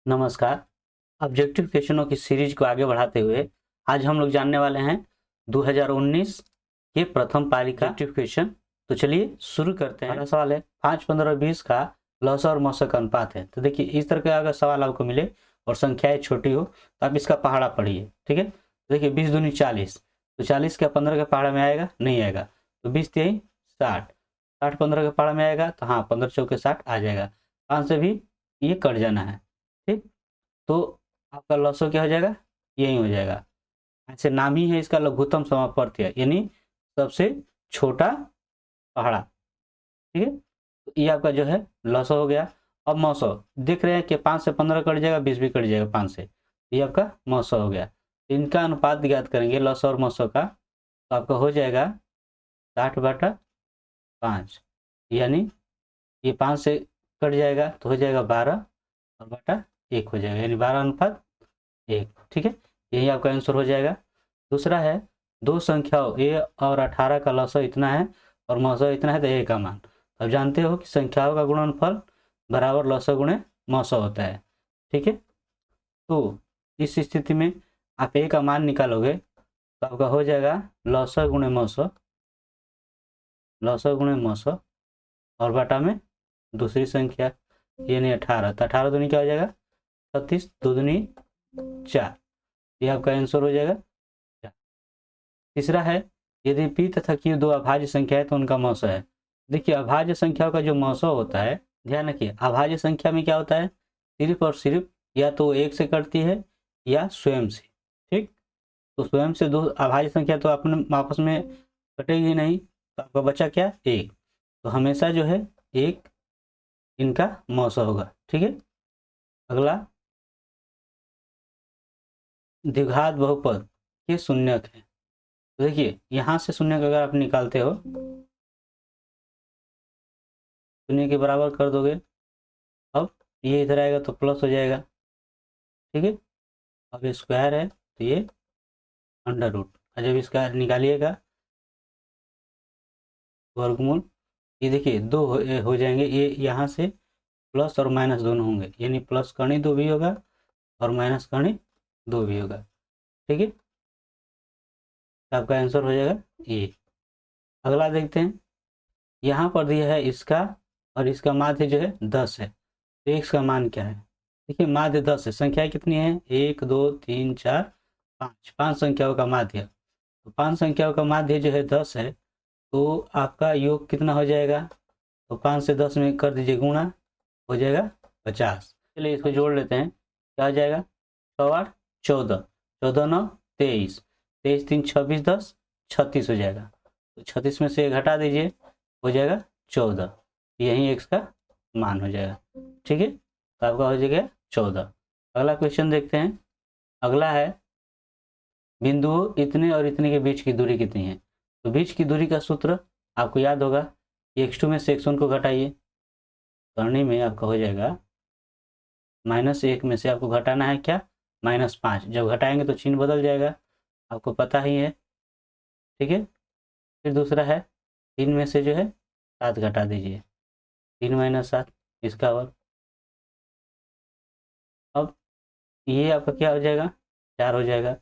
नमस्कार। ऑब्जेक्टिव क्वेश्चनों की सीरीज को आगे बढ़ाते हुए आज हम लोग जानने वाले हैं 2019 के प्रथम पारी का ऑब्जेक्टिव क्वेश्चन। तो चलिए शुरू करते हैं। पहला सवाल है 5, 15, 20 का लौसा और मौसा का अनुपात है। तो देखिए इस तरह का अगर सवाल आपको मिले और संख्याएं छोटी हो तो आप इसका पहाड़ा पढ़िए। ठीक है, देखिए 20 दूनी 40, तो 40 का 15 के पहाड़ा में आएगा? नहीं आएगा। तो 20 तिहाई 60, 60 15 के पहाड़ा में आएगा? तो हाँ, 15 चौके 60 आ जाएगा। 5 से भी ये कट जाना है। ठीक, तो आपका लॉसो क्या हो जाएगा? यही हो जाएगा। ऐसे नाम ही है इसका लघुत्तम समापवर्त्य, यानी सबसे छोटा पहाड़ा। ठीक है, तो ये आपका जो है लॉसो हो गया। अब मौसो देख रहे हैं कि 5 से 15 कट जाएगा, 20 भी कट जाएगा 5 से, ये आपका मौसो हो गया। इनका अनुपात ज्ञात करेंगे लॉसो और मौसो का, तो आपका हो जाएगा 60/5, यानी ये 5 से कट जाएगा तो हो जाएगा 12 और बटा 1 हो जाएगा, यानी 12:1। ठीक है, यही आपका आंसर हो जाएगा। दूसरा है दो संख्याओं ए और 18 का लसाअ इतना है और मौसा इतना है, तो ए का मान। अब जानते हो कि संख्याओं का गुणनफल बराबर लसाअ गुणे मौसा होता है। ठीक है, तो इस स्थिति में आप ए का मान निकालोगे तो आपका हो जाएगा लसाअ गुणे मौसा, लसाअ गुणे मौसा और बटा में दूसरी संख्या यानी 18, तो 18 दूनी क्या हो जाएगा? 36, 2 दूनी 4, ये आपका आंसर हो जाएगा। तीसरा है यदि p तथा q दो अभाज्य संख्या है तो उनका मौसा है। देखिए अभाज्य संख्याओं का जो मौसा होता है, ध्यान रखिए, अभाज्य संख्या में क्या होता है? सिर्फ और सिर्फ या तो एक से कटती है या स्वयं से। ठीक, तो स्वयं से दो अभाज्य संख्या तो अपने आपस में कटेगी नहीं, तो आपका बचा क्या? एक। तो हमेशा जो है एक इनका मौसा होगा। ठीक है, अगला द्विघात बहुपद के शून्यक है। तो देखिए यहाँ से शून्यक अगर आप निकालते हो, शून्य के बराबर कर दोगे, अब ये इधर आएगा तो प्लस हो जाएगा। ठीक है, अब स्क्वायर है तो ये अंडर रूट, जब स्क्वायर निकालिएगा वर्गमूल, ये देखिए दो हो जाएंगे, ये यहाँ से प्लस और माइनस दोनों होंगे, यानी प्लस करनी दो भी होगा और माइनस करनी दो भी होगा। ठीक है, तो आपका आंसर हो जाएगा ये। अगला देखते हैं, यहाँ पर दिया है इसका और इसका माध्य जो है 10 है, तो एक्स का मान क्या है? देखिए माध्य 10 है, संख्याएं कितनी है? 1 2 3 4 5, 5 संख्याओं का माध्य। तो 5 संख्याओं का माध्य जो है 10 है, तो आपका योग कितना हो जाएगा? तो 5 से 10 में कर दीजिए गुणा, हो जाएगा 50। चलिए इसको जोड़ लेते हैं, क्या हो जाएगा? 6 8 14, 14 9 23, 23 3 26, 10 36 हो जाएगा। तो 36 में से घटा दीजिए, हो जाएगा 14, यही एक्स का मान हो जाएगा। ठीक है, तो आपका हो जाएगा 14। अगला क्वेश्चन देखते हैं। अगला है बिंदुओं इतने और इतने के बीच की दूरी कितनी है? तो बीच की दूरी का सूत्र आपको याद होगा, x2 में से x1 को घटाइए, करने में आपका हो जाएगा -1 में से आपको घटाना है क्या? -5। जब घटाएंगे तो चिन्ह बदल जाएगा, आपको पता ही है। ठीक है, फिर दूसरा है 3 में से जो है 7 घटा दीजिए, 3 - 7 इसका वर्ग। अब ये आपका क्या हो जाएगा? 4 हो जाएगा,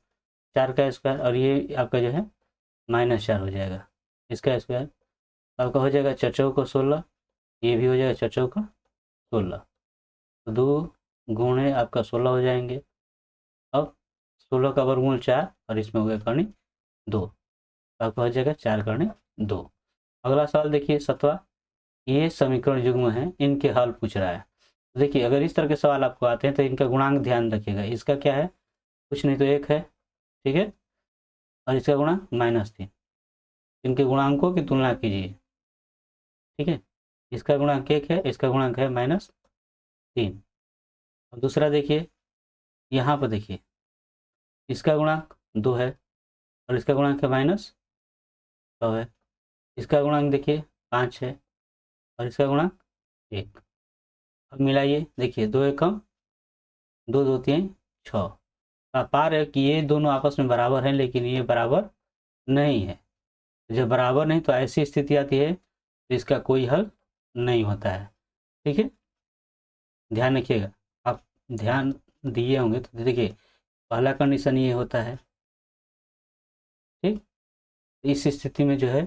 4 का स्क्वायर, और ये आपका जो है -4 हो जाएगा, इसका स्क्वायर। आपका हो जाएगा 4 चौको 16, ये भी हो जाएगा 4 चौको 16, तो 2 गुणे आपका 16 हो जाएंगे। अब 16 का वर्गमूल 4 और इसमें हो गया करनी 2, आपका हो जाएगा 4 करनी 2। अगला सवाल देखिए 7वां, ये समीकरण युग्म है, इनके हल पूछ रहा है। देखिए अगर इस तरह के सवाल आपको आते हैं तो इनका गुणांक ध्यान रखिएगा। इसका क्या है? कुछ नहीं तो 1 है। ठीक है, और इसका गुणांक -3, इनके गुणांकों की तुलना कीजिए। ठीक है, इसका गुणांक 1 है, इसका गुणांक है -3। और दूसरा देखिए, यहाँ पर देखिए इसका गुणांक 2 है और इसका गुणांक है -6 है। इसका गुणांक देखिए 5 है और इसका गुणांक 1। अब मिलाइए, देखिए 2 एकम 2 2 3 6। आप पा रहे हो कि ये दोनों आपस में बराबर हैं, लेकिन ये बराबर नहीं है। जब बराबर नहीं तो ऐसी स्थिति आती है तो इसका कोई हल नहीं होता है। ठीक है, ध्यान रखिएगा। आप ध्यान दिए होंगे तो देखिए पहला कंडीशन ये होता है, ठीक। इस स्थिति में जो है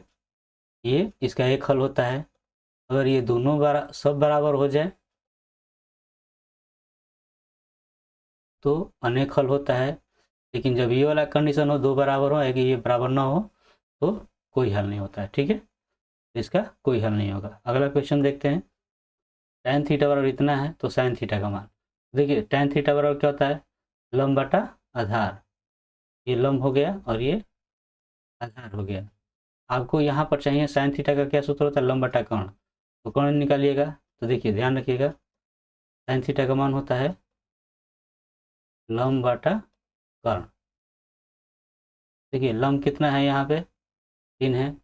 ये इसका एक हल होता है। अगर ये दोनों सब बराबर हो जाए तो अनेक हल होता है, लेकिन जब ये वाला कंडीशन हो, दो बराबर हो, कि ये बराबर ना हो, तो कोई हल नहीं होता है, ठीक है। इसका कोई हल नहीं होगा। अगला क्वेश्चन देखते हैं। tan थीटा बराबर इतना है तो sin थीटा का मान। देखिए tan थीटा बराबर क्या होता है, लंब बटा आधार। ये लंब हो गया और ये आधार हो गया। आपको यहाँ पर चाहिए sin थीटा का क्या सूत्र होता है, लंब बटा कर्ण। तो कर्ण निकालिएगा। तो देखिए ध्यान रखिएगा, sin थीटा का मान होता है लंब बटा कर्ण। देखिए लंब कितना है यहाँ पे, 3 है,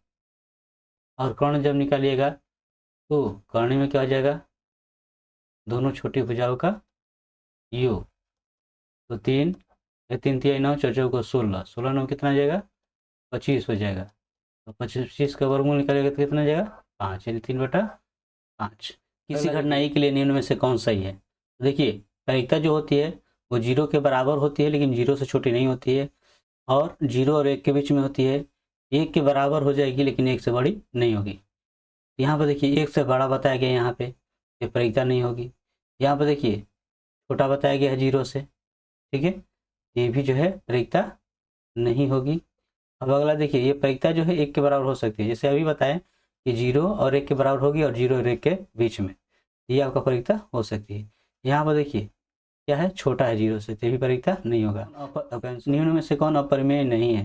और कर्ण जब निकालिएगा तो कर्ण में क्या हो जाएगा, दोनों छोटी भुजाओं का योग। तो 3, 3 3 9, 4 को 16, 16 9 कितना आ जाएगा, 25 हो जाएगा। तो 25 का वर्गमूल निकालेगा तो कितना आ जाएगा, 5, यानी 3/5। किसी घटना ए के लिए निम्न में से कौन सही है। देखिए प्रायिकता जो होती है वो 0 के बराबर होती है, लेकिन 0 से छोटी नहीं होती है, और 0 और 1 के बीच में होती है। 1 के बराबर हो जाएगी लेकिन 1 से बड़ी नहीं होगी। यहाँ पर देखिए 1 से बड़ा बताया गया, यहाँ पे ये प्रायिकता नहीं होगी। यहाँ पर देखिए छोटा बताया गया है 0 से, ठीक है, ये भी जो है प्रायिकता नहीं होगी। अब अगला देखिए, ये प्रायिकता जो है 1 के बराबर हो सकती है, जैसे अभी बताएं कि 0 और 1 के बराबर होगी और 0 और 1 के बीच में, ये आपका प्रायिकता हो सकती है। यहाँ पर देखिए क्या है, छोटा है 0 से, तो ये भी प्रायिकता नहीं होगा। निम्न में से कौन अपरिमेय नहीं है।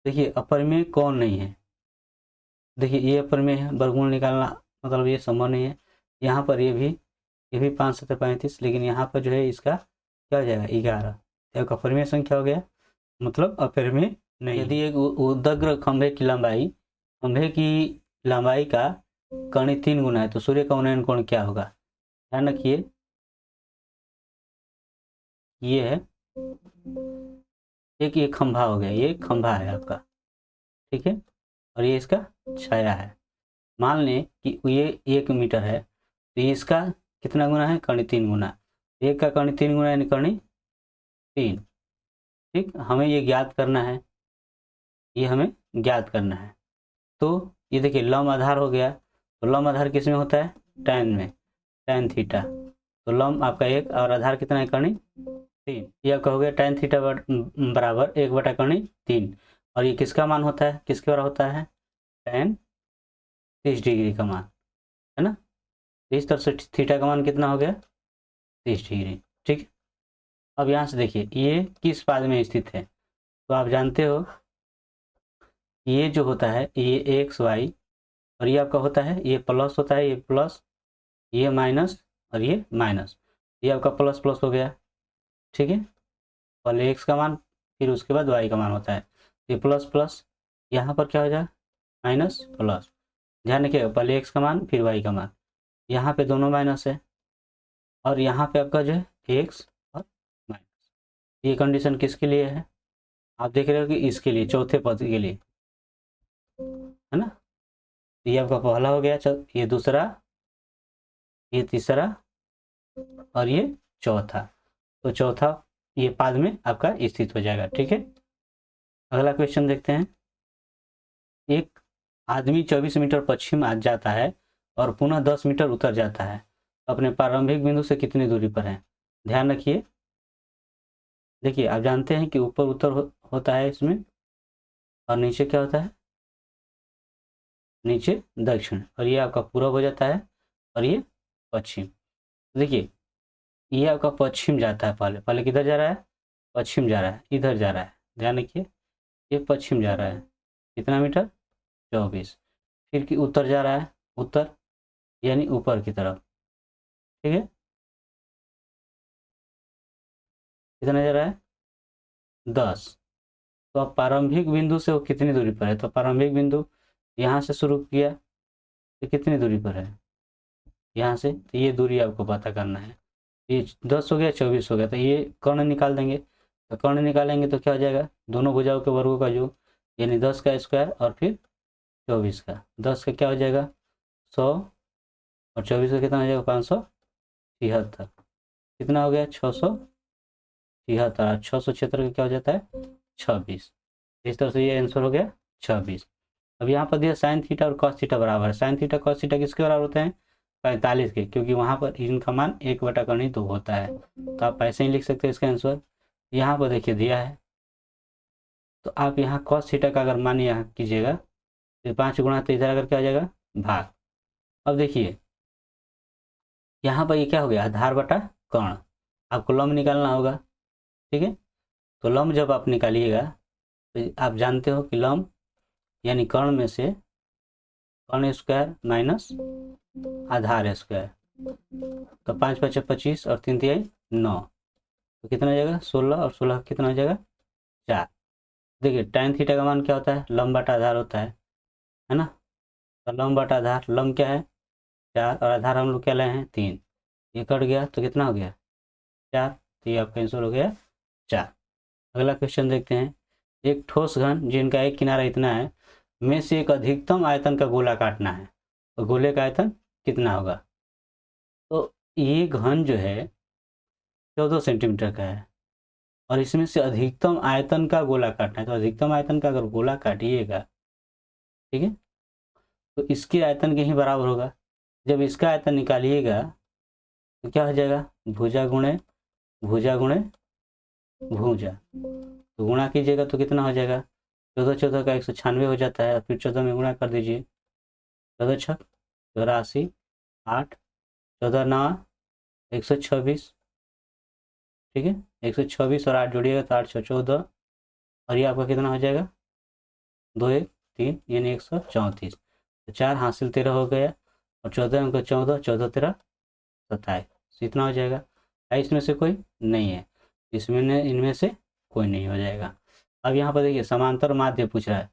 देखिए अपरिमेय कौन नहीं है, देखिए ये अपरिमेय है, वर्गमूल निकालना मतलब ये संभव नहीं है। यहाँ पर ये भी 5 7 35, लेकिन यहाँ पर जो है इसका क्या हो जाएगा, 11, तो आपका अपरिमेय संख्या हो गया, मतलब अपरिमेय नहीं। यदि एक उदग्र खंभे की लंबाई का कर्ण 3 गुना है तो सूर्य का उन्नयन कोण क्या होगा। ध्यान रखिए ये है एक, ये खंभा हो गया, ये खंभा है आपका, ठीक है, और ये इसका छाया है। मान लें कि ये 1 मीटर है, तो इसका कितना गुना है, कर्ण 3 गुना। एक का कर्ण 3 गुना यानी कर्ण 3, ठीक। हमें ये ज्ञात करना है, ये हमें ज्ञात करना है। तो ये देखिए लंब आधार हो गया, तो लंब आधार किस में होता है, tan में, tan थीटा। तो लंब आपका 1 और आधार कितना है, कर्ण 3। ये आपका हो गया tan थीटा बराबर 1/कर्ण 3। और ये किसका मान होता है, किसके बराबर होता है, tan 30 डिग्री का मान, है ना। इस तरह से थीटा का मान कितना हो गया, 30 डिग्री, ठीक। अब यहाँ से देखिए ये किस पाद में स्थित है, तो आप जानते हो ये जो होता है ये एक्स वाई, और ये आपका होता है, ये प्लस होता है, ये प्लस, ये माइनस, और ये माइनस, ये आपका प्लस प्लस हो गया, ठीक है। पहले एक्स का मान फिर उसके बाद वाई का मान होता है, ये प्लस प्लस, यहाँ पर क्या हो जाए, माइनस प्लस। ध्यान रखिएगा पहले एक्स का मान फिर वाई का मान, यहाँ पे दोनों माइनस है, और यहाँ पे आपका जो है एक्स और माइनस। ये कंडीशन किसके लिए है, आप देख रहे हो कि इसके लिए, चौथे पद के लिए, है ना। ये आपका पहला हो गया, चल ये दूसरा, ये तीसरा, और ये चौथा। तो चौथा ये पाद में आपका स्थित हो जाएगा, ठीक है। अगला क्वेश्चन देखते हैं। एक आदमी 24 मीटर पश्चिम आ जाता है और पुनः 10 मीटर उतर जाता है, अपने प्रारंभिक बिंदु से कितनी दूरी पर है। ध्यान रखिए, देखिए आप जानते हैं कि ऊपर उत्तर होता है इसमें, और नीचे क्या होता है, नीचे दक्षिण, और ये आपका पूरब हो जाता है, और ये पश्चिम। देखिए ये आपका पश्चिम जाता है, पहले पहले किधर जा रहा है, पश्चिम जा रहा है, इधर जा रहा है। ध्यान रखिए ये पश्चिम जा रहा है, कितना मीटर, 24। फिर कि उत्तर जा रहा है, उत्तर यानी ऊपर की तरफ, ठीक है, कितना जा रहा है, 10। तो अब प्रारंभिक बिंदु से वो कितनी दूरी पर है, तो प्रारंभिक बिंदु यहाँ से शुरू किया तो कितनी दूरी पर है, यहाँ से, तो ये दूरी आपको पता करना है। ये 10 हो गया, 24 हो गया, तो ये कर्ण निकाल देंगे। तो कर्ण निकालेंगे तो क्या हो जाएगा, दोनों भुजाओं के वर्गों का योग, यानी 10 का स्क्वायर और फिर 24 का, 10 का क्या हो जाएगा 100, और 24 का कितना हो जाएगा 573। कितना हो गया 676, 676 का क्या हो जाता है 26। इस तरह से ये आंसर हो गया 26। अब यहाँ पर दिया साइन थीटा और कॉस थीटा बराबर है। साइन थीटा कॉस थीटा किसके बराबर होते हैं 45 के, क्योंकि वहाँ पर इनका मान 1/2 होता है। तो आप ऐसे ही लिख सकते हैं इसका आंसर। यहाँ पर देखिए दिया है, तो आप यहाँ कॉस थीटा का अगर मान यहाँ कीजिएगा तो 5 गुणा, तो इधर अगर क्या हो जाएगा भाग। अब देखिए यहाँ पर ये क्या हो गया आधार बटा कर्ण, आपको लंब निकालना होगा। ठीक है, तो लंब जब आप निकालिएगा तो आप जानते हो कि लंब यानी कर्ण में से कर्ण स्क्वायर माइनस आधार स्क्वायर, तो 5 5 25 और 3 3 9, तो कितना हो जाएगा 16 और 16 कितना हो जाएगा 4। देखिए tan थीटा का मान क्या होता है लंब बटा आधार होता है ना। तो लंब बटा आधार, लंब क्या है 4 और आधार हम लोग क्या लाए हैं 3, ये कट गया तो कितना हो गया 4, तो ये आपका आंसर हो गया 4। अगला क्वेश्चन देखते हैं। एक ठोस घन जिनका एक किनारा इतना है में से एक अधिकतम आयतन का गोला काटना है, तो गोले का आयतन कितना होगा। तो ये घन जो है 14 सेंटीमीटर का है और इसमें से अधिकतम आयतन का गोला काटना है, तो अधिकतम आयतन का अगर गोला काटिएगा, ठीक है, तो इसके आयतन के ही बराबर होगा। जब इसका आयतन निकालिएगा तो क्या हो जाएगा भुजा गुणे भुजा गुणे भुजा, तो गुणा कीजिएगा तो कितना हो जाएगा 14 14 का 196 हो जाता है, और फिर 14 में गुणा कर दीजिए, 14 छक 84, 8 14 9 126। ठीक है, 126 और 8 जोड़िएगा तो 8 6 14, और ये आपका कितना हो जाएगा 2 1 3 यानी 134। तो 4 हासिल 13 हो गया, और 14 अंक 14 14 13 27, इतना हो जाएगा। इसमें से कोई नहीं है, इनमें से कोई नहीं हो जाएगा। अब यहाँ पर देखिए समांतर माध्य पूछ रहा है।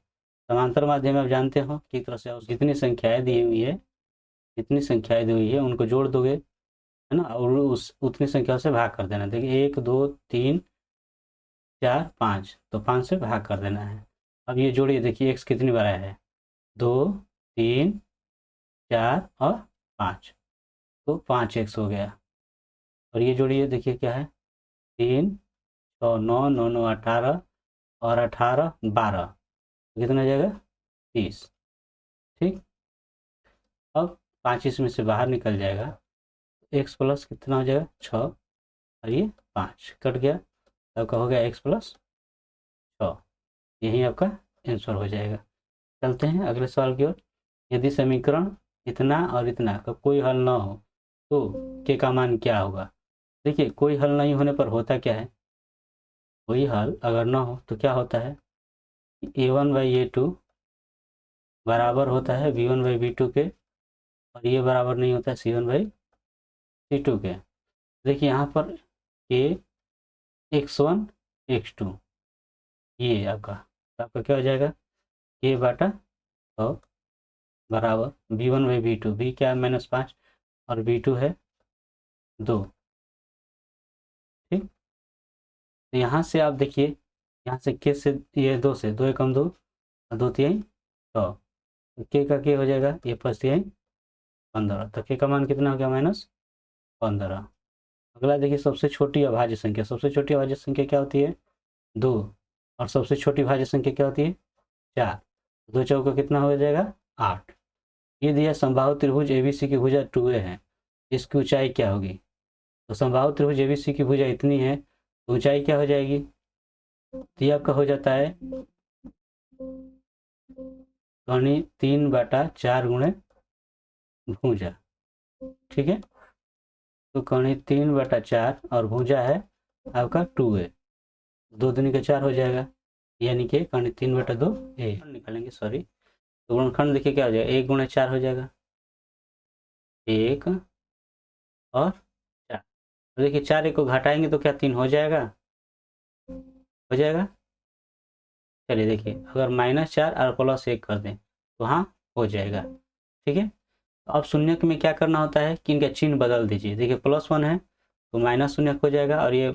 समांतर माध्य में आप जानते हो कि तरह से जितनी संख्याएं दी हुई है, जितनी संख्याएं दी हुई है उनको जोड़ दोगे, है ना, और उस उतनी संख्या से भाग कर देना। देखिए 1 2 3 4 5, तो 5 से भाग कर देना है। अब ये जोड़िए, देखिए x कितनी बार आया है 2 3 4 और 5, तो 5x हो गया। और ये जोड़िए, देखिए क्या है 3 6 9 9 9 18 और 18 12, तो कितना हो जाएगा 30। ठीक, अब 5 इसमें से बाहर निकल जाएगा, x प्लस कितना हो जाएगा 6, और ये 5 कट गया, आपका हो गया x प्लस 6। यही आपका आंसर हो जाएगा। चलते हैं अगले सवाल की ओर। यदि समीकरण इतना और इतना का कोई हल ना हो तो के का मान क्या होगा। देखिए कोई हल नहीं होने पर होता क्या है, कोई हल अगर ना हो तो क्या होता है a1/a2 बराबर होता है b1/b2 के, और ये बराबर नहीं होता है c1/c2 के। देखिए यहाँ पर a x1 x2, ये आपका क्या हो जाएगा a बटा 100 बराबर b1/b2, b क्या है -5 और b2 है 2। ठीक, तो यहाँ से आप देखिए, यहाँ से के से ये 2 से 2 एकम 2 और 2 तिहाई 100, तो के का के हो जाएगा ये 5 तिहाई 15, तो के का मान कितना हो गया -15। अगला देखिए सबसे छोटी अभाज्य संख्या, सबसे छोटी अभाज्य संख्या क्या होती है 2, और सबसे छोटी भाज्य संख्या क्या होती है 4, 2 चौका कितना हो जाएगा 8। ये दिया समबाहु त्रिभुज एबीसी की भुजा 2a है, इसकी ऊंचाई क्या होगी। तो समबाहु त्रिभुज एबीसी की भुजा इतनी है, तो ऊंचाई क्या हो जाएगी, तो ये आपका हो जाता है कौणी 3/4 गुणे भुजा। ठीक है, तो कौणी 3/4 और भुजा है आपका 2a, 2 दूनी का 4 हो जाएगा, यानी कि कौणी 3/2 a निकालेंगे, सॉरी। तो गुणनखंड देखिए क्या हो जाएगा 1 गुणे 4 हो जाएगा, 1 और 4। तो देखिए 4 को घटाएंगे तो क्या 3 हो जाएगा, हो जाएगा। चलिए देखिए अगर -4 और +1 कर दें तो हाँ हो जाएगा। ठीक है, तो अब शून्य में क्या करना होता है कि इनका चिन्ह बदल दीजिए। देखिए +1 है तो -0 हो जाएगा, और ये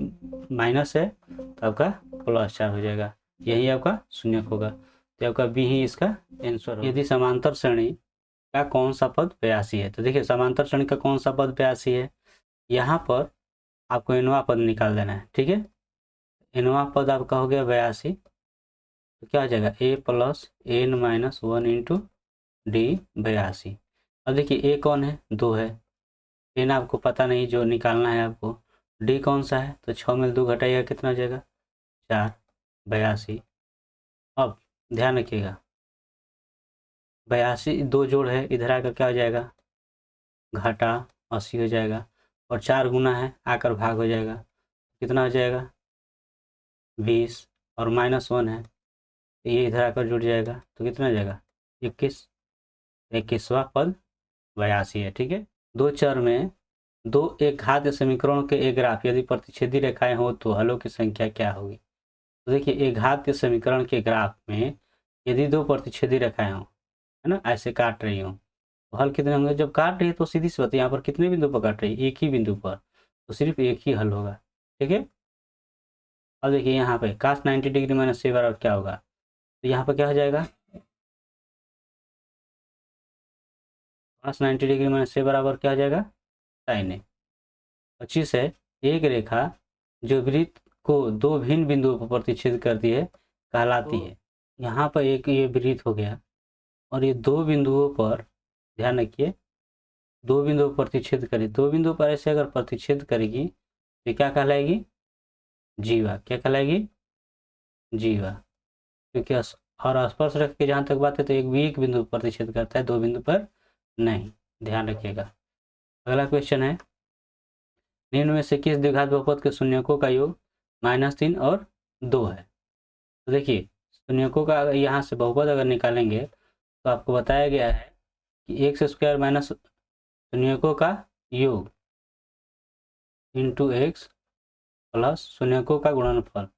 माइनस है तो आपका +4 हो जाएगा, यही आपका शून्य होगा, तो आपका बी ही इसका आंसर होगा। यदि समांतर श्रेणी का कौन सा पद 82 है, तो देखिए समांतर श्रेणी का कौन सा पद 82 है, यहाँ पर आपको nवां पद निकाल देना है, ठीक है। nवां पद आपका हो गया 82, तो क्या हो जाएगा a plus n minus 1 into D 82। अब देखिए a कौन है, 2 है, n आपको पता नहीं, जो निकालना है आपको। d कौन सा है, तो 6 में 2 घटाइएगा कितना हो जाएगा 4, 82। अब ध्यान रखिएगा 82 दो जोड़ है, इधर आकर क्या हो जाएगा घाटा 80 हो जाएगा, और 4 गुना है आकर भाग हो जाएगा, कितना हो जाएगा 20, और -1 है तो ये इधर आकर जुड़ जाएगा, तो कितना हो जाएगा 21। 21वां पद 82 है, ठीक है। दो चर में दो एक घात समीकरणों के एक ग्राफ यदि प्रतिच्छेदी रेखाएं हो तो हलों की संख्या क्या होगी। तो देखिए एक घात के समीकरण के ग्राफ में यदि दो प्रतिच्छेदी रेखाएं हो, है ना, ऐसे काट रही हो, तो हल कितने होंगे। जब काट रही है तो सीधी सी बात है, यहाँ पर कितने बिंदु पर काट रही है, एक ही बिंदु पर, तो सिर्फ एक ही हल होगा, ठीक है। अब देखिए यहाँ पे cos 90 डिग्री माइनस से बराबर क्या होगा, तो यहाँ पर क्या हो जाएगा cos 90 डिग्री माइनस से बराबर क्या हो जाएगा sin ए। 25 है, एक रेखा जो वृत्त को दो भिन्न बिंदुओं पर प्रतिच्छेद करती है कहलाती है। यहाँ पर एक ये वृत्त हो गया, और ये दो बिंदुओं पर ध्यान रखिए, दो बिंदुओं पर प्रतिच्छेद करेगी, दो बिंदुओं पर ऐसे अगर प्रतिच्छेद करेगी तो क्या कहलाएगी जीवा, क्या कहलाएगी जीवा, क्योंकि और स्पर्श रेखा की जहाँ तक बात है तो एक भी एक बिंदु पर प्रतिच्छेद करता है, दो बिंदु पर नहीं, ध्यान रखिएगा। अगला क्वेश्चन है, निम्न में से किस द्विघात बहुपद के शून्यकों का योग -3 और 2 है। तो देखिए शून्यकों का यहाँ से बहुपद अगर निकालेंगे तो आपको बताया गया है कि एक्स स्क्वायर माइनस शून्यकों का योग इंटू एक्स प्लस शून्यकों का गुणनफल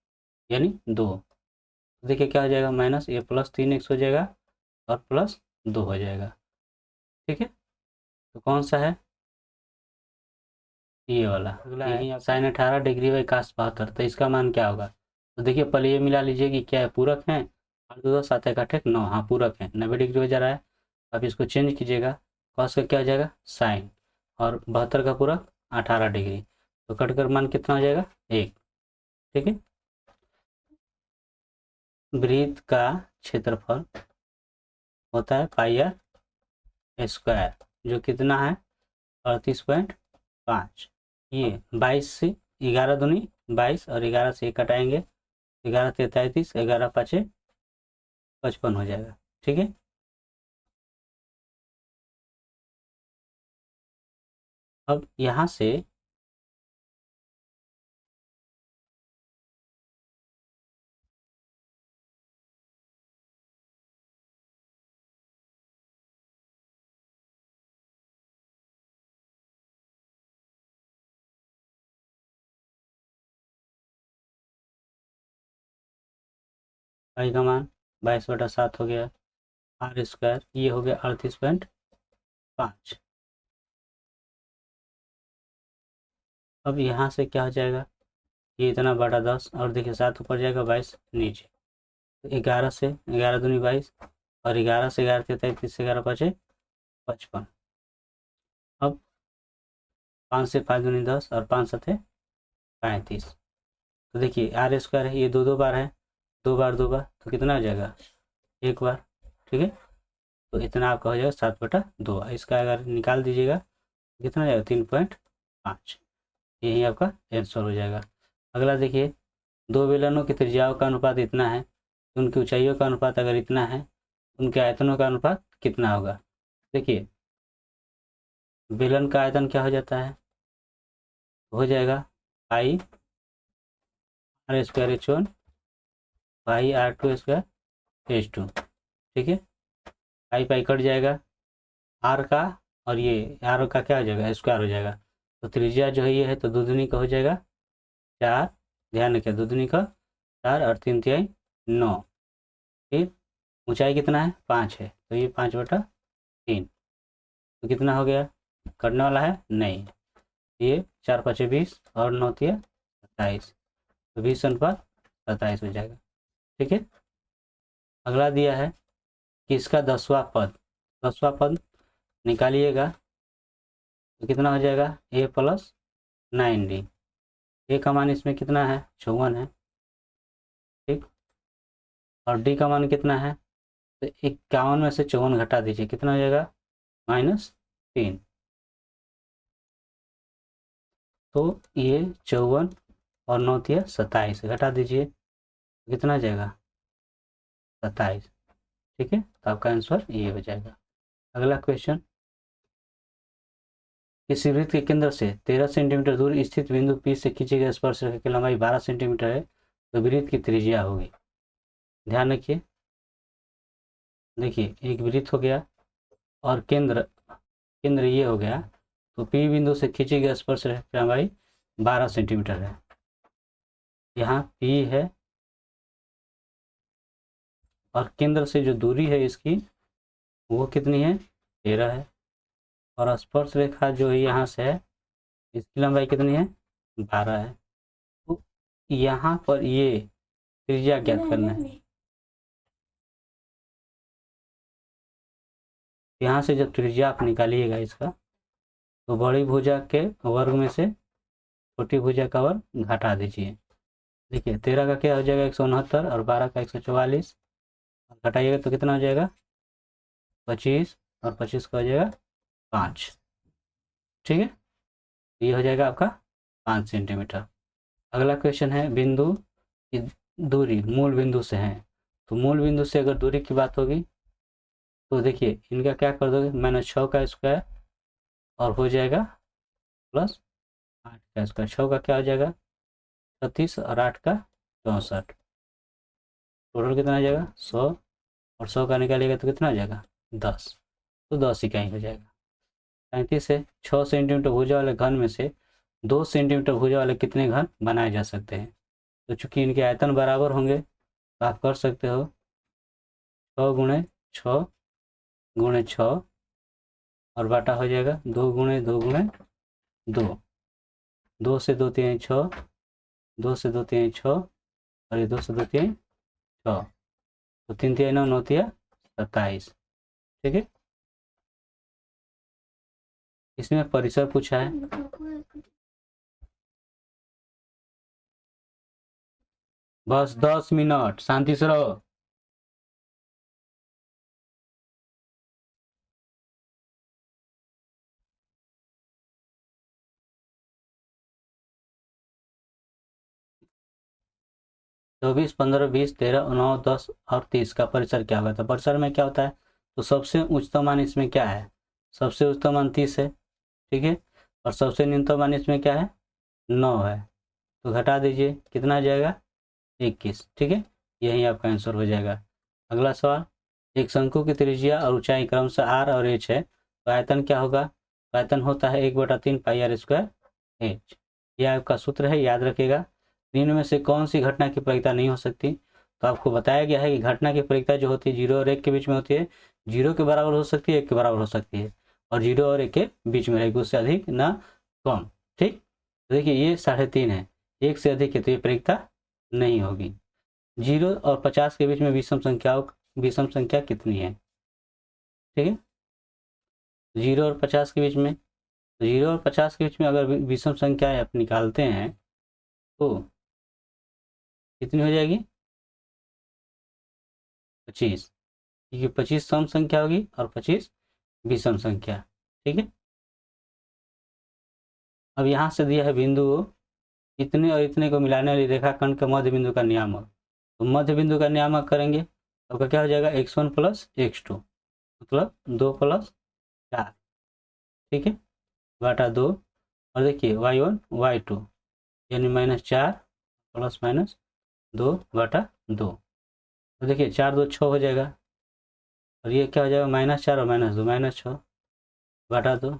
यानी 2। देखिए क्या हो जाएगा माइनस ए प्लस 3x हो जाएगा और प्लस 2 हो जाएगा, ठीक है। तो कौन सा है ये वाला, अगला है साइन 18 डिग्री बाई cos 72, तो इसका मान क्या होगा। तो देखिए पहले ये मिला लीजिए कि क्या है, पूरक है, और 2 7 1 8 9, हाँ पूरक है, 90 डिग्री हो जा रहा है। अब इसको चेंज कीजिएगा, कॉस का क्या हो जाएगा साइन, और 72 का पूरक 18 डिग्री, तो कटकर मान कितना हो जाएगा 1, ठीक है। वृत्त का क्षेत्रफल होता है पाई आर स्क्वायर, जो कितना है 38.5। ये 22 से 11 दूनी 22, और 11 से 1 कटाएंगे, 11 से 33, 11 5 55 हो जाएगा, ठीक है। अब यहाँ से पाई का मान 22/7 हो गया, आर स्क्वायर ये हो गया 38.5। अब यहाँ से क्या हो जाएगा, ये इतना बड़ा 10, और देखिए 7 ऊपर जाएगा 22 नीचे, तो 11 से 11 दूनी 22, और 11 से 11 33, 11 5 55। अब 5 से 5 दूनी 10, और 5 7 35। तो देखिए आर स्क्वायर है, ये दो दो बार है, दो बार दो बार, तो कितना हो जाएगा एक बार, ठीक है। तो इतना आपका हो जाएगा 7/2, इसका अगर निकाल दीजिएगा कितना हो जाएगा 3.5, यही आपका आंसर हो जाएगा। अगला देखिए, दो बेलनों की त्रिज्याओं का अनुपात इतना है, उनकी ऊंचाइयों का अनुपात अगर इतना है, उनके आयतनों का अनुपात कितना होगा। देखिए बेलन का आयतन क्या हो जाता है, हो जाएगा pi r square H1 pi R2 square H2, ठीक है। पाई पाई कट जाएगा, आर का और ये आर का क्या हो जाएगा स्क्वायर हो जाएगा, तो त्रिज्या जो है ये है, तो दो दूनी का हो जाएगा 4, ध्यान रखिए दो दूनी का 4 और 3 तिहाई 9, फिर ऊंचाई कितना है 5 है, तो ये 5/3, तो कितना हो गया कटने वाला है नहीं, ये 4 5 20 और 9 तिया 27, तो 20/27 हो जाएगा, ठीक है। अगला दिया है कि इसका 10वां पद निकालिएगा, तो कितना हो जाएगा a प्लस 9d, ए का मान इसमें कितना है, 54 है, ठीक। और डी का मान कितना है, तो 51 में से 54 घटा दीजिए, कितना हो जाएगा, -3। तो ये 54 और 9 तिया 27 घटा दीजिए, कितना जाएगा, 27, ठीक है। तो आपका आंसर ये हो जाएगा। अगला क्वेश्चन, किसी वृत्त के केंद्र से 13 सेंटीमीटर दूर स्थित बिंदु P से खींची गई स्पर्शरेखा की लंबाई 12 सेंटीमीटर है, तो वृत्त की त्रिज्या होगी। ध्यान रखिए, देखिए एक वृत्त हो गया और केंद्र केंद्र ये हो गया, तो P बिंदु से खींची गई स्पर्शरेखा की लंबाई 12 सेंटीमीटर है। यहाँ P है और केंद्र से जो दूरी है इसकी वो कितनी है, 13 है। और स्पर्श रेखा जो है यहाँ से है, इसकी लंबाई कितनी है, 12 है। तो यहाँ पर ये त्रिज्या ज्ञात करना है। यहाँ से जब त्रिज्या आप निकालिएगा इसका, तो बड़ी भुजा के वर्ग में से छोटी भुजा का वर्ग घटा दीजिए। देखिए 13 का क्या हो जाएगा, 169, और 12 का 144, घटाइएगा तो कितना हो जाएगा, 25, और 25 का हो जाएगा 5, ठीक है। ये हो जाएगा आपका 5 सेंटीमीटर। अगला क्वेश्चन है, बिंदु की दूरी मूल बिंदु से है, तो मूल बिंदु से अगर दूरी की बात होगी तो देखिए इनका क्या कर दोगे, -6 का स्क्वायर और हो जाएगा +8 का स्क्वायर। 6 का क्या हो जाएगा 36 और 8 का 64, टोटल कितना आ जाएगा 100, और 100 का निकालिएगा तो कितना आ जाएगा 10, तो 10 इकाई हो जाएगा। 35 से 6 सेंटीमीटर भुजा वाले घन में से 2 सेंटीमीटर भुजा वाले कितने घन बनाए जा सकते हैं। तो चूंकि इनके आयतन बराबर होंगे तो आप कर सकते हो 6 गुणे 6 गुणे 6, और बाटा हो जाएगा 2 गुणे 2 गुणे 2, 2 से 2 3 6, 2 से 2 3 6, और ये 2 से 2 3 6, तो 3 3 9 9 3 27, ठीक है। इसमें परिसर पूछा है, बस 10 मिनट शांति से रहो। चौबीस 15 20 13 9 10 और 30 का परिसर क्या होगा, तो परिसर में क्या होता है, तो सबसे उच्चतम मान इसमें क्या है, सबसे उच्चतम मान 30 है, ठीक है। और सबसे न्यूनतम मान इसमें क्या है, 9 है, तो घटा दीजिए कितना आ जाएगा 21, ठीक है। यही आपका आंसर हो जाएगा। अगला सवाल, एक शंकु की त्रिज्या और ऊंचाई क्रमशः r और h है, तो आयतन क्या होगा, तो आयतन होता है 1/3 पाई r स्क्वायर h। यह आपका सूत्र है, याद रखिएगा। निम्न में से कौन सी घटना की परिकता नहीं हो सकती, तो आपको बताया गया है कि घटना की परिकता जो होती है 0 और 1 के बीच में होती है, 0 के बराबर हो सकती है, 1 के बराबर हो सकती है, और 0 और 1 के बीच में रहेगी, उससे अधिक ना कम, ठीक। तो देखिए ये 3.5 है, 1 से अधिक है तो ये परिकता नहीं होगी। 0 और 50 के बीच में विषम संख्या कितनी है, ठीक है। 0 और 50 के बीच में, 0 और 50 के बीच में अगर विषम संख्या आप निकालते हैं तो कितनी हो जाएगी, 25, क्योंकि 25 सम संख्या होगी और 25 विषम संख्या, ठीक है। अब यहाँ से दिया है बिंदु इतने और इतने को मिलाने वाली रेखाखंड का मध्य बिंदु का नियामक, तो मध्य बिंदु का नियामक करेंगे, आपका क्या हो जाएगा x1 + x2, मतलब 2 + 4, ठीक है, बटा 2, और देखिए y1 y2 यानी -4 ± 2/2, तो देखिए 4 2 6 हो जाएगा, और ये क्या हो जाएगा -4 और -2 -6/2।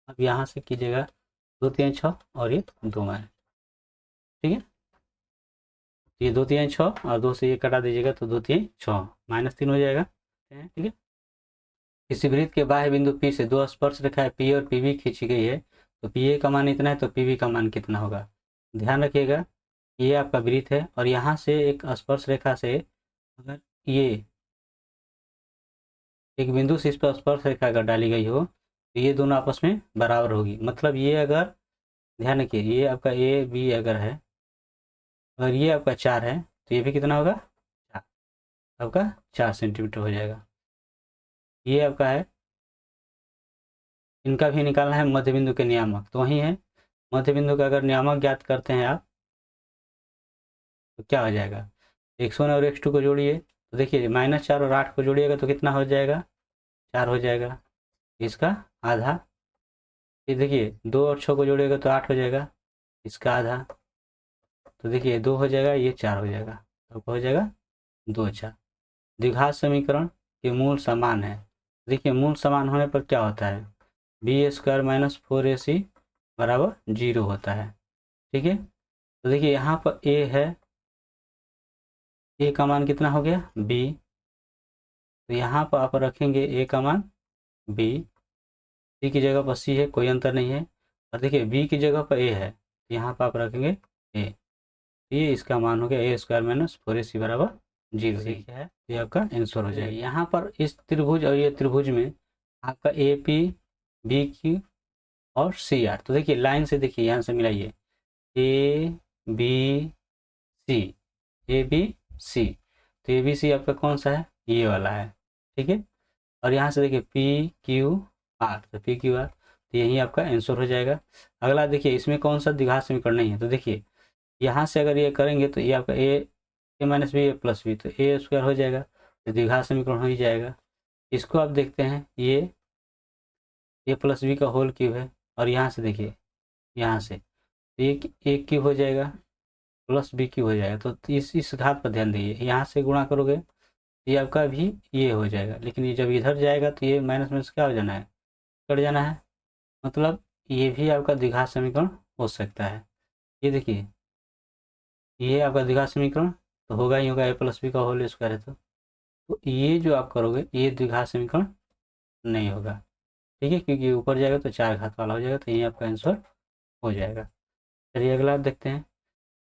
अब यहाँ से कीजिएगा 2 3 6 और ये 2 माइनस, ठीक है। ये 2 3 6 और 2 से ये कटा दीजिएगा तो 2 3 6 -3 हो जाएगा, ठीक है। किसी वृत्त के बाह्य बिंदु P से 2 स्पर्श रेखाएं P और PB खींची गई है, तो PA का मान इतना है तो PB का मान कितना होगा। ध्यान रखिएगा ये आपका वृत्त है और यहाँ से एक स्पर्श रेखा से अगर ये एक बिंदु से इस पर स्पर्श रेखा अगर डाली गई हो तो ये दोनों आपस में बराबर होगी, मतलब ये अगर ध्यान रखिए, ये आपका ए बी अगर है, अगर ये आपका 4 है तो ये भी कितना होगा, 4, आपका 4 सेंटीमीटर हो जाएगा। ये आपका है, इनका भी निकालना है मध्य बिंदु के नियामक, तो वही है मध्य बिंदु का अगर नियामक ज्ञात करते हैं आप तो क्या हो जाएगा, x1 और x2 को जोड़िए तो देखिए -4 और 8 को जोड़िएगा तो कितना हो जाएगा, 4 हो जाएगा, इसका आधा। ये देखिए 2 और 6 को जोड़िएगा तो 8 हो जाएगा, इसका आधा। तो देखिए 2 हो जाएगा, ये 4 हो जाएगा, तो हो जाएगा 2 4। द्विघात समीकरण के मूल समान है। देखिए मूल समान होने पर क्या होता है, b² - 4ac बराबर 0 होता है। ठीक है, तो देखिए यहाँ पर a है, a का मान कितना हो गया b, तो यहाँ पर आप रखेंगे a का मान b, c की जगह पर c है, कोई अंतर नहीं है, और देखिए b की जगह पर a है, यहाँ पर आप रखेंगे a, ये इसका मान हो गया a² - 4ac बराबर 0। ठीक है, ये आपका आंसर हो जाएगा। यहाँ पर इस त्रिभुज और ये त्रिभुज में आपका ए पी बी क्यू और सी आर, तो देखिए लाइन से देखिए यहाँ से मिलाइए A B C, A B C, तो ए बी सी आपका कौन सा है, ये वाला है। ठीक है, और यहाँ से देखिए पी क्यू आर, तो पी क्यू आर, तो यही आपका आंसर हो जाएगा। अगला देखिए इसमें कौन सा द्विघात समीकरण नहीं है, तो देखिए यहाँ से अगर ये करेंगे तो ये आपका ए माइनस बी ए प्लस बी, तो a² हो जाएगा, तो द्विघात समीकरण हो ही जाएगा। इसको आप देखते हैं, ये a प्लस बी का होल क्यूब है, और यहाँ से देखिए यहाँ से ए क्यूब हो जाएगा प्लस बी क्यूब हो जाएगा, तो इस घात पर ध्यान दीजिए, यहाँ से गुणा करोगे ये आपका भी ये हो जाएगा, लेकिन ये जब इधर जाएगा तो ये माइनस में क्या हो जाना है, कट जाना है, मतलब ये भी आपका द्विघात समीकरण हो सकता है। ये देखिए ये आपका द्विघात समीकरण तो होगा ही होगा, a प्लस बी का होल स्क्वायर है, तो ये जो आप करोगे ये द्विघात समीकरण नहीं होगा। ठीक है, क्योंकि ऊपर जाएगा तो 4 घात वाला हो जाएगा, तो ये आपका आंसर हो जाएगा। चलिए अगला देखते हैं,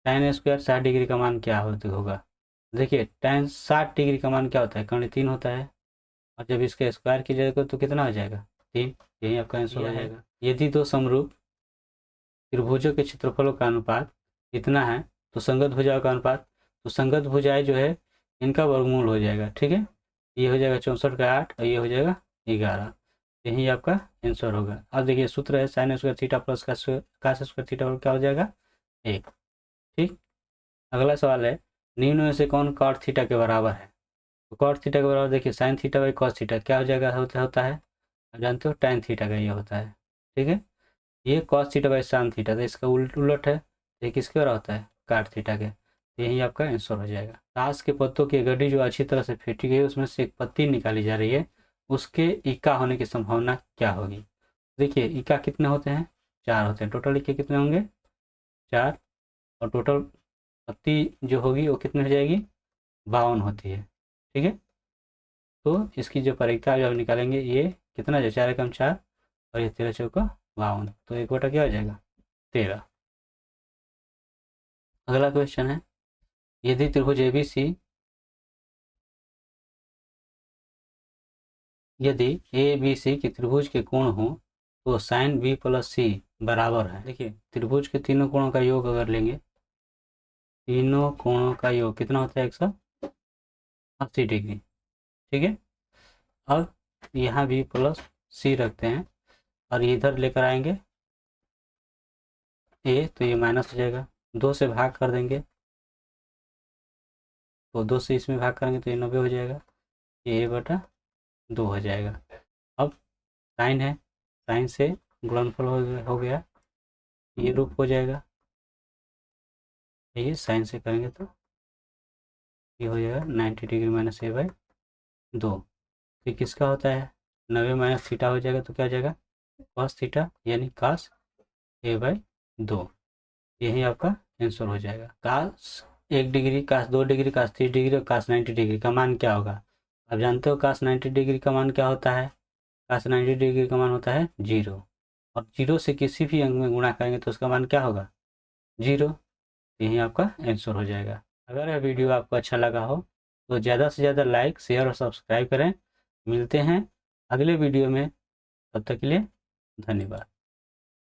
tan² 60 डिग्री का मान क्या होगा। देखिए tan 60 डिग्री का मान क्या होता है, कर्ण 3 होता है, और जब इसके स्क्वायर की जाएगा तो कितना हो जाएगा, 3, यही आपका आंसर हो जाएगा। यदि दो समरूप त्रिभुजों के क्षेत्रफलों का अनुपात इतना है तो संगत भुजाओं का अनुपात, तो संगत भुजाएं जो है इनका वर्गमूल हो जाएगा। ठीक है, ये हो जाएगा 64 का 8 और ये हो जाएगा 11, यही आपका आंसर होगा। अब देखिए सूत्र है sin² theta plus cos² theta, क्या हो जाएगा 1। ठीक, अगला सवाल है निम्न में से कौन cot थीटा के बराबर है, तो cot थीटा के बराबर देखिए sin theta by cos theta क्या हो जाएगा, होता है आप जानते हो tan थीटा का ये होता है। ठीक है, ये cos theta by sin theta, तो इसका उलट है, ये किसके बराबर होता है, काट थीटा के, यही आपका आंसर हो जाएगा। ताश के पत्तों की गड्डी जो अच्छी तरह से फेंटी गई है उसमें से एक पत्ती निकाली जा रही है, उसके इक्का होने की संभावना क्या होगी। देखिए इक्का कितने होते हैं, 4 होते हैं, टोटल इक्के कितने होंगे 4, और टोटल पत्ती जो होगी वो कितनी हो जाएगी 52 होती है। ठीक है, तो इसकी जो परिक्ता जो हम निकालेंगे ये कितना जो 4 एकम 4 और ये 13 चौका 52, तो 1 क्या हो जाएगा 13। अगला क्वेश्चन है यदि त्रिभुज ABC यदि ABC के त्रिभुज के कोण हो तो sin B प्लस C बराबर है। देखिए त्रिभुज के तीनों कोणों का योग अगर लेंगे, तीनों कोणों का योग कितना होता है 180 डिग्री। ठीक है, अब यहाँ भी प्लस C रखते हैं और इधर लेकर आएंगे A, तो ये माइनस हो जाएगा, 2 से भाग कर देंगे तो 2 से इसमें भाग करेंगे तो ये 90 हो जाएगा, ये A/2 हो जाएगा। अब साइन है, साइन से गुणनफल हो गया, ये रूप हो जाएगा, ये साइन से करेंगे तो ये हो जाएगा 90 डिग्री माइनस A/2, तो किसका होता है 90 माइनस थीटा हो जाएगा, तो क्या हो जाएगा cos थीटा यानी cos A/2, यही आपका आंसर हो जाएगा। cos 1 degree, cos 2 degree, cos 3 degree और cos 90 डिग्री का मान क्या होगा। आप जानते हो cos 90 डिग्री का मान क्या होता है, cos 90 डिग्री का मान होता है 0, और 0 से किसी भी अंक में गुणा करेंगे तो उसका मान क्या होगा 0, यही आपका आंसर हो जाएगा। अगर यह वीडियो आपको अच्छा लगा हो तो ज़्यादा से ज़्यादा लाइक शेयर और सब्सक्राइब करें। मिलते हैं अगले वीडियो में, तब तक के लिए धन्यवाद।